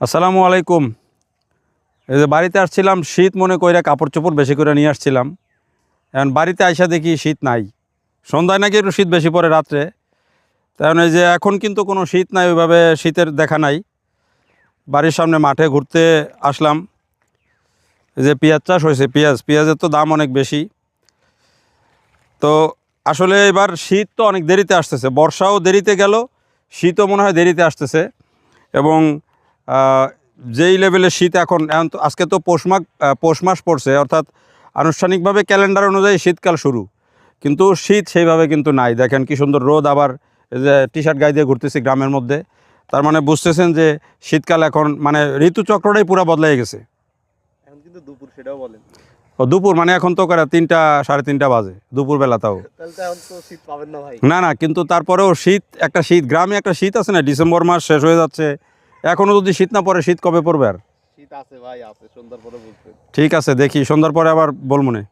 আসসালামু আলাইকুম। এই যে বাড়িতে আসছিলাম, শীত মনে কইরা কাপড় চোপড় বেশি করে নিয়ে আসছিলাম। এখন বাড়িতে আইসা দেখি শীত নাই। সন্ধ্যায় নাকি একটু শীত বেশি পড়ে রাত্রে। কারণ এই যে এখন কিন্তু কোনো শীত নাই, ওইভাবে শীতের দেখা নাই। বাড়ির সামনে মাঠে ঘুরতে আসলাম। এই যে পেঁয়াজ চাষ হয়েছে, পেঁয়াজের তো দাম অনেক বেশি। তো আসলে এবার শীত তো অনেক দেরিতে আসতেছে, বর্ষাও দেরিতে গেল, শীতও মনে হয় দেরিতে আসতেছে। এবং যেই লেভেলের শীত এখন তো আজকে তো পৌষ মাস পড়ছে, অর্থাৎ আনুষ্ঠানিকভাবে ক্যালেন্ডার অনুযায়ী শীতকাল শুরু, কিন্তু শীত সেইভাবে কিন্তু নাই। দেখেন কি সুন্দর রোদ, আবার এই যে টি শার্ট গায়ে দিয়ে ঘুরতেছি গ্রামের মধ্যে, তার মানে বুঝতেছেন যে শীতকাল এখন মানে ঋতুচক্রটাই পুরো বদলাই গেছে। এখন কিন্তু দুপুর, সেটাও বলেন। ও দুপুর মানে এখন তো করে 3টা 3:30 বাজে দুপুরবেলা, তাও তাহলে তো এখন তো শীত পাবেন না ভাই। না কিন্তু তারপরেও শীত, একটা শীত গ্রামে একটা শীত আছে না, ডিসেম্বর মাস শেষ হয়ে যাচ্ছে, এখনও যদি শীত না পড়ে, শীত কবে পড়বে আর? শীত আছে ভাই, আছে, সন্ধ্যার পরে বলছেন। ঠিক আছে, দেখি সন্ধ্যার পরে আবার বলমনে।